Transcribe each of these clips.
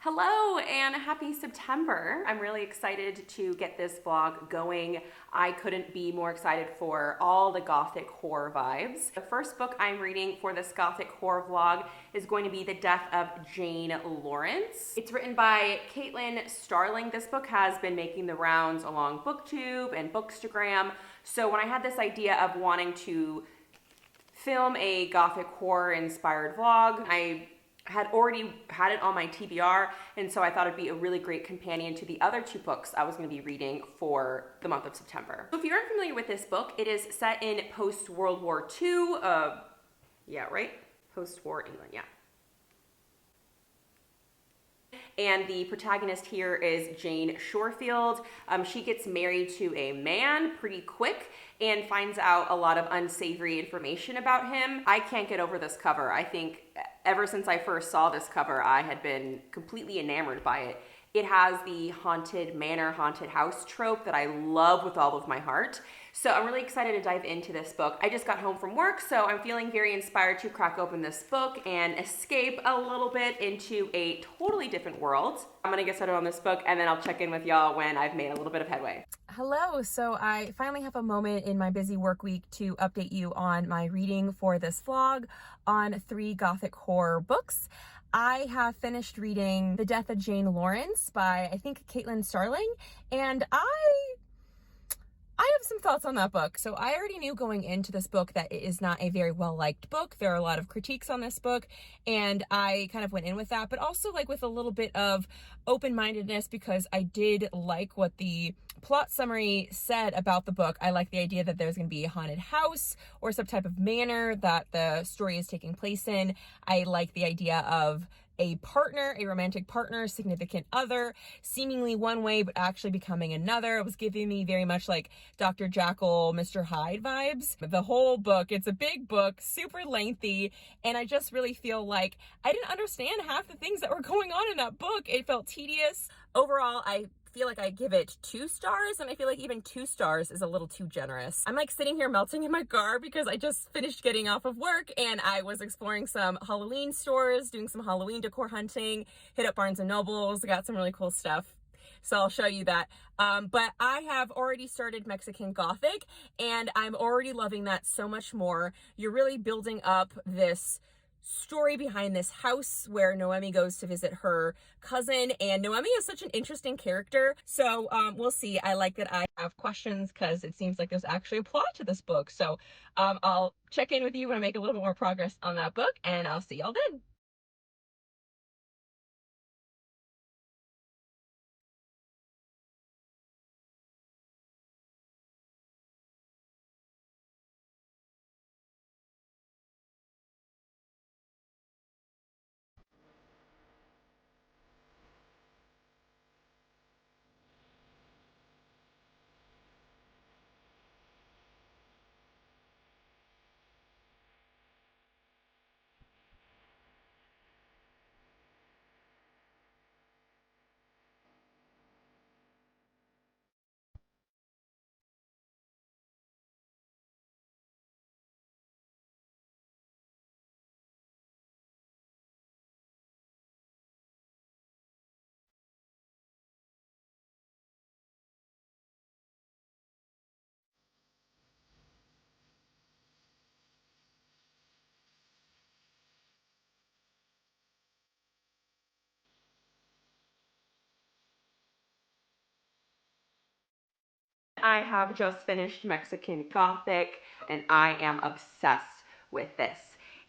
Hello and happy September. I'm really excited to get this vlog going. I couldn't be more excited for all the Gothic horror vibes. The first book I'm reading for this Gothic horror vlog is going to be The Death of Jane Lawrence. It's written by Caitlin Starling. This book has been making the rounds along BookTube and Bookstagram. So when I had this idea of wanting to film a Gothic horror inspired vlog, I had already had it on my TBR, and so I thought it'd be a really great companion to the other two books I was going to be reading for the month of September. So if you aren't familiar with this book, it is set in post-World War II, post-war England, yeah. And the protagonist here is Jane Shorefield. She gets married to a man pretty quick and finds out a lot of unsavory information about him. I can't get over this cover. I think ever since I first saw this cover, I had been completely enamored by it. It has the haunted manor, haunted house trope that I love with all of my heart. So I'm really excited to dive into this book. I just got home from work, so I'm feeling very inspired to crack open this book and escape a little bit into a totally different world. I'm gonna get started on this book and then I'll check in with y'all when I've made a little bit of headway. Hello, so I finally have a moment in my busy work week to update you on my reading for this vlog on 3 Gothic horror books. I have finished reading The Death of Jane Lawrence by, I think, Caitlin Starling, and I have some thoughts on that book. So I already knew going into this book that it is not a very well-liked book. There are a lot of critiques on this book, and I kind of went in with that, but also like with a little bit of open-mindedness because I did like what the plot summary said about the book. I like the idea that there's going to be a haunted house or some type of manor that the story is taking place in. I like the idea of a partner, a romantic partner, significant other, seemingly one way, but actually becoming another. It was giving me very much like Dr. Jekyll, Mr. Hyde vibes. The whole book, it's a big book, super lengthy, and I just really feel like I didn't understand half the things that were going on in that book. It felt tedious. Overall, I feel like I give it 2 stars, and I feel like even 2 stars is a little too generous. I'm like sitting here melting in my car because I just finished getting off of work and I was exploring some Halloween stores, doing some Halloween decor hunting, hit up Barnes and Nobles, got some really cool stuff. So I'll show you that. But I have already started Mexican Gothic and I'm already loving that so much more. You're really building up this story behind this house where Noemi goes to visit her cousin, and Noemi is such an interesting character. So we'll see. I like that I have questions because it seems like there's actually a plot to this book. So I'll check in with you when I make a little bit more progress on that book, and I'll see y'all then. I have just finished Mexican Gothic and I am obsessed with this.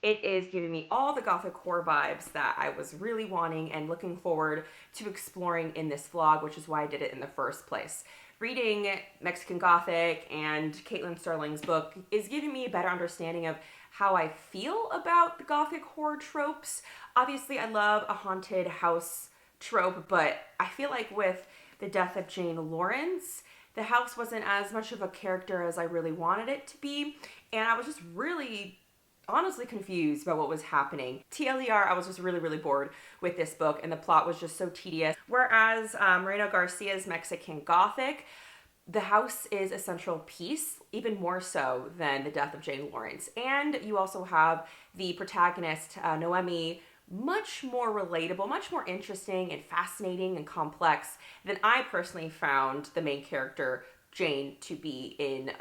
It is giving me all the Gothic horror vibes that I was really wanting and looking forward to exploring in this vlog, which is why I did it in the first place. Reading Mexican Gothic and Caitlin Starling's book is giving me a better understanding of how I feel about the Gothic horror tropes. Obviously, I love a haunted house trope, but I feel like with The Death of Jane Lawrence, the house wasn't as much of a character as I really wanted it to be, and I was just really honestly confused about what was happening. TLDR, I was just really bored with this book, and the plot was just so tedious. Whereas Moreno-Garcia's Mexican Gothic, the house is a central piece, even more so than The Death of Jane Lawrence. And you also have the protagonist, Noemi, much more relatable, much more interesting and fascinating and complex than I personally found the main character, Jane, to be in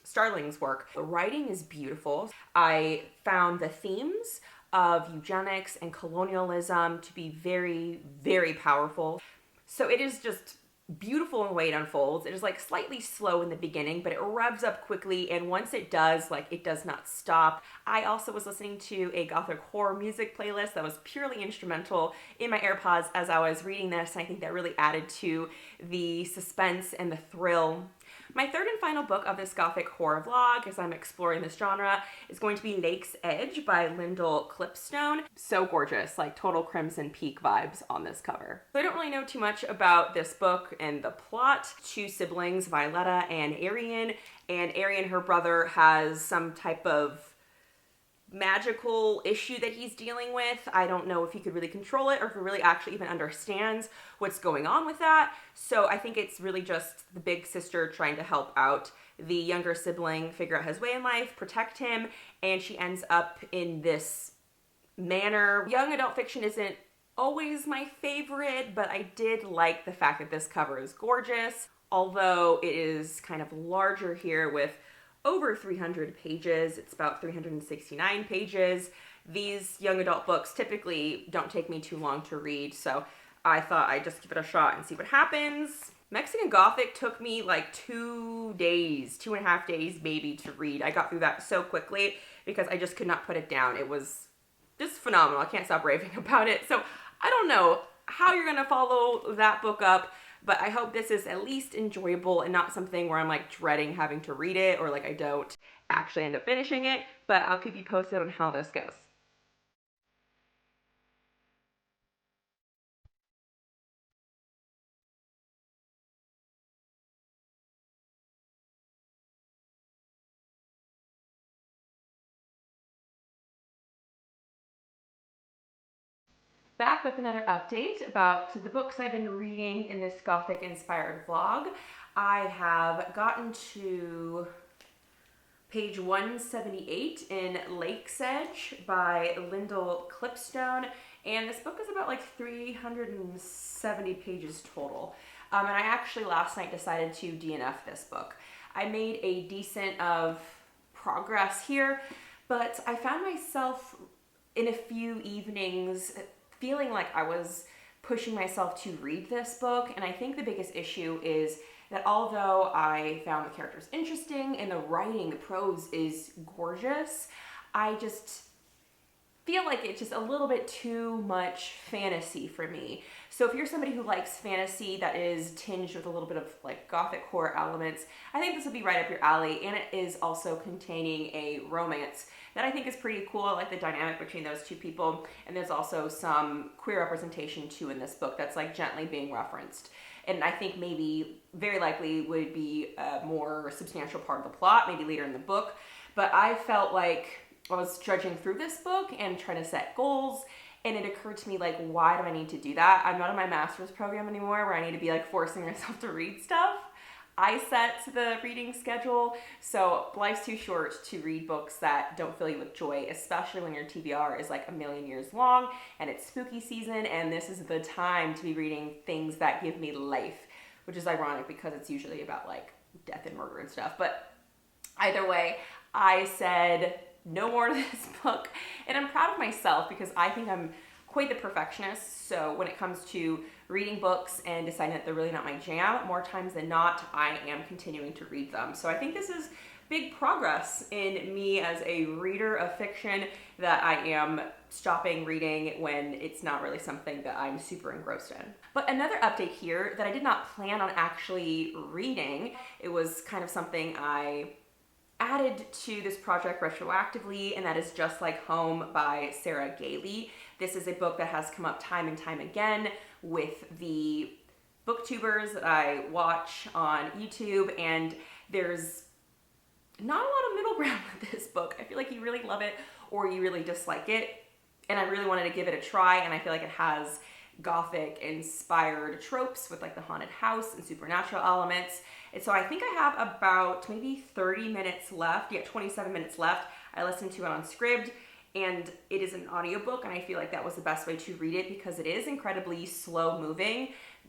Starling's work. The writing is beautiful. I found the themes of eugenics and colonialism to be very, very powerful. So it is just beautiful in the way it unfolds. It is like slightly slow in the beginning, but it revs up quickly, and once it does, like, it does not stop. I also was listening to a Gothic horror music playlist that was purely instrumental in my AirPods as I was reading this, and I think that really added to the suspense and the thrill. My third and final book of this Gothic horror vlog, as I'm exploring this genre, is going to be Lakesedge by Lyndall Clipstone. So gorgeous, like total Crimson Peak vibes on this cover. So I don't really know too much about this book and the plot. Two siblings, Violetta and Arian, her brother, has some type of magical issue that he's dealing with. I don't know if he could really control it or if he really actually even understands what's going on with that. So I think it's really just the big sister trying to help out the younger sibling, figure out his way in life, protect him, and she ends up in this manor. Young adult fiction isn't always my favorite, but I did like the fact that this cover is gorgeous, although it is kind of larger here with over 300 pages. It's about 369 pages. These young adult books typically don't take me too long to read, so I thought I'd just give it a shot and see what happens. Mexican Gothic took me like 2 days, 2.5 days maybe to read. I got through that so quickly because I just could not put it down. It was just phenomenal. I can't stop raving about it. So I don't know how you're gonna follow that book up, but I hope this is at least enjoyable and not something where I'm like dreading having to read it or like I don't actually end up finishing it, but I'll keep you posted on how this goes. Back with another update about the books I've been reading in this Gothic-inspired vlog. I have gotten to page 178 in Lakesedge by Lyndall Clipstone, and this book is about like 370 pages total. And I actually last night decided to DNF this book. I made a decent of progress here, but I found myself in a few evenings feeling like I was pushing myself to read this book, and I think the biggest issue is that although I found the characters interesting and the writing, the prose is gorgeous, I just feel like it's just a little bit too much fantasy for me. So if you're somebody who likes fantasy that is tinged with a little bit of like Gothic horror elements, I think this would be right up your alley, and it is also containing a romance that I think is pretty cool. I like the dynamic between those two people, and there's also some queer representation too in this book that's like gently being referenced. And I think maybe, very likely, would be a more substantial part of the plot, maybe later in the book. But I felt like I was trudging through this book and trying to set goals, and it occurred to me, like, why do I need to do that? I'm not in my master's program anymore where I need to be like forcing myself to read stuff. I set the reading schedule, so life's too short to read books that don't fill you with joy, especially when your TBR is like a million years long and it's spooky season, and this is the time to be reading things that give me life, which is ironic because it's usually about like death and murder and stuff. But either way, I said no more to this book, and I'm proud of myself because I think I'm quite the perfectionist. So when it comes to reading books and deciding that they're really not my jam, more times than not, I am continuing to read them. So I think this is big progress in me as a reader of fiction, that I am stopping reading when it's not really something that I'm super engrossed in. But another update here that I did not plan on actually reading, it was kind of something I added to this project retroactively, and that is Just Like Home by Sarah Gailey. This is a book that has come up time and time again with the booktubers that I watch on YouTube, and there's not a lot of middle ground with this book. I feel like you really love it or you really dislike it, and I really wanted to give it a try, and I feel like it has Gothic-inspired tropes with like the haunted house and supernatural elements. And so I think I have about maybe 30 minutes left. Yeah, 27 minutes left. I listened to it on Scribd, and it is an audiobook, and I feel like that was the best way to read it because it is incredibly slow moving.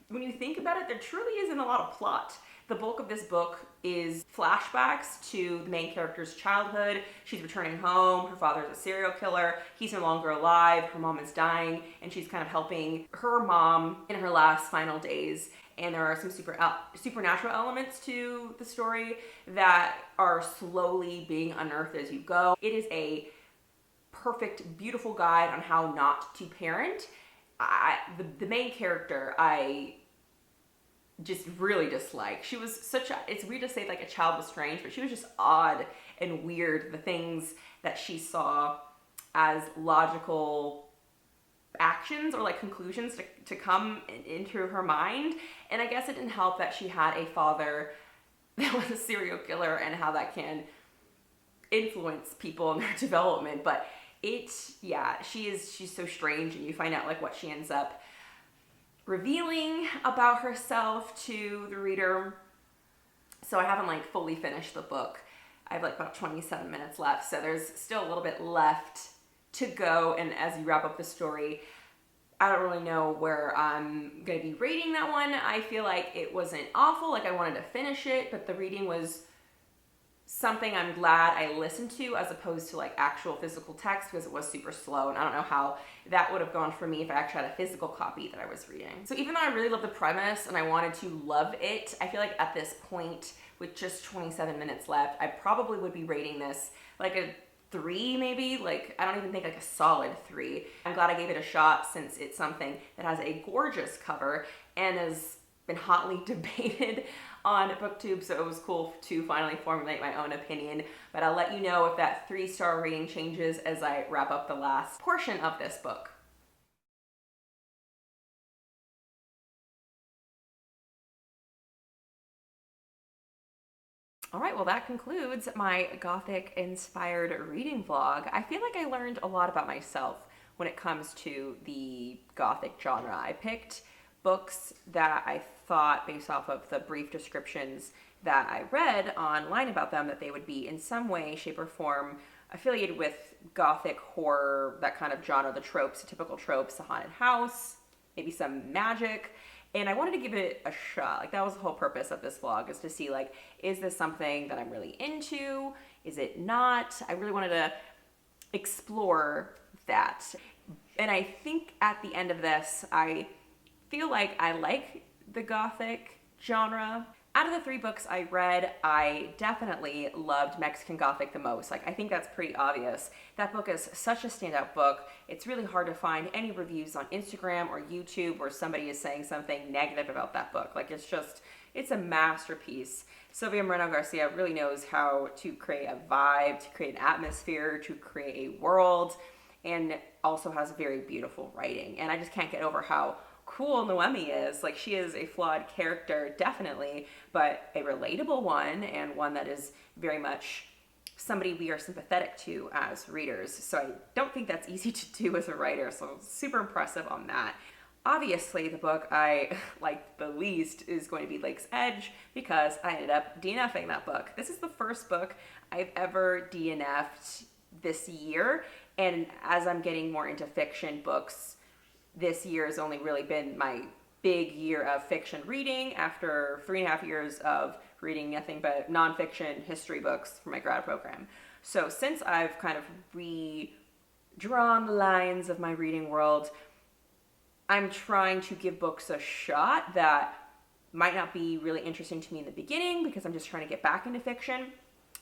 When you think about it, there truly isn't a lot of plot. The bulk of this book is flashbacks to the main character's childhood. She's returning home, her father's a serial killer, he's no longer alive, her mom is dying, and she's kind of helping her mom in her last final days. And there are some supernatural elements to the story that are slowly being unearthed as you go. It is a perfect, beautiful guide on how not to parent. The main character, I just really dislike. She was it's weird to say like a child was strange, but she was just odd and weird. The things that she saw as logical actions or like conclusions to come into her mind. And I guess it didn't help that she had a father that was a serial killer and how that can influence people in their development. But she's so strange, and you find out like what she ends up revealing about herself to the reader. So I haven't like fully finished the book. I have like about 27 minutes left, so there's still a little bit left to go. And as you wrap up the story, I don't really know where I'm gonna be rating that one. I feel like it wasn't awful, like I wanted to finish it, but the reading was something I'm glad I listened to as opposed to like actual physical text, because it was super slow, and I don't know how that would have gone for me if I actually had a physical copy that I was reading. So even though I really love the premise and I wanted to love it, I feel like at this point with just 27 minutes left, I probably would be rating this like a 3 maybe. Like I don't even think like a solid 3. I'm glad I gave it a shot since it's something that has a gorgeous cover and has been hotly debated on BookTube, so it was cool to finally formulate my own opinion. But I'll let you know if that 3-star rating changes as I wrap up the last portion of this book. All right, well, that concludes my Gothic-inspired reading vlog. I feel like I learned a lot about myself when it comes to the Gothic genre. I picked books that I thought, based off of the brief descriptions that I read online about them, that they would be in some way, shape, or form affiliated with Gothic horror, that kind of genre, the tropes, the typical tropes, the haunted house, maybe some magic. And I wanted to give it a shot. Like that was the whole purpose of this vlog, is to see like, is this something that I'm really into? Is it not? I really wanted to explore that. And I think at the end of this, I feel like I like the Gothic genre. Out of the 3 books I read, I definitely loved Mexican Gothic the most. Like, I think that's pretty obvious. That book is such a standout book. It's really hard to find any reviews on Instagram or YouTube where somebody is saying something negative about that book. Like, it's a masterpiece. Silvia Moreno-Garcia really knows how to create a vibe, to create an atmosphere, to create a world, and also has very beautiful writing. And I just can't get over how cool Noemi is. Like, she is a flawed character, definitely, but a relatable one, and one that is very much somebody we are sympathetic to as readers. So I don't think that's easy to do as a writer, so super impressive on that. Obviously, the book I liked the least is going to be Lakesedge, because I ended up DNFing that book. This is the first book I've ever DNF'd this year, and as I'm getting more into fiction books, this year has only really been my big year of fiction reading after 3.5 years of reading nothing but nonfiction history books for my grad program. So since I've kind of redrawn the lines of my reading world, I'm trying to give books a shot that might not be really interesting to me in the beginning, because I'm just trying to get back into fiction.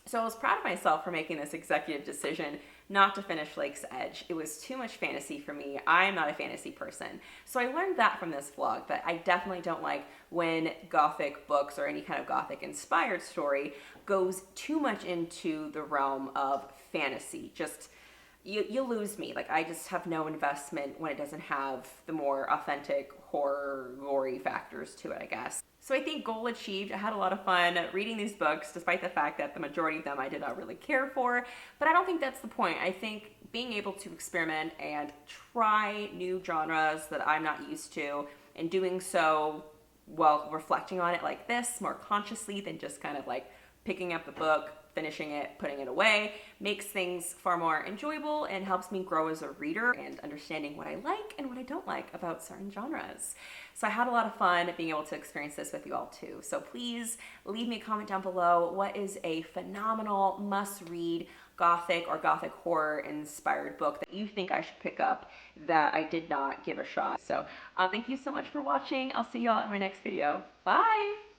So I was proud of myself for making this executive decision not to finish Lakesedge. It was too much fantasy for me. I am not a fantasy person. So I learned that from this vlog, that I definitely don't like when Gothic books or any kind of Gothic-inspired story goes too much into the realm of fantasy. Just, you lose me. Like, I just have no investment when it doesn't have the more authentic horror, gory factors to it, I guess. So I think goal achieved. I had a lot of fun reading these books, despite the fact that the majority of them I did not really care for. But I don't think that's the point. I think being able to experiment and try new genres that I'm not used to, and doing so while reflecting on it like this, more consciously than just kind of like picking up the book, finishing it, putting it away, makes things far more enjoyable and helps me grow as a reader and understanding what I like and what I don't like about certain genres. So I had a lot of fun being able to experience this with you all too. So please leave me a comment down below. What is a phenomenal must-read Gothic or Gothic horror inspired book that you think I should pick up that I did not give a shot? So thank you so much for watching. I'll see y'all in my next video. Bye!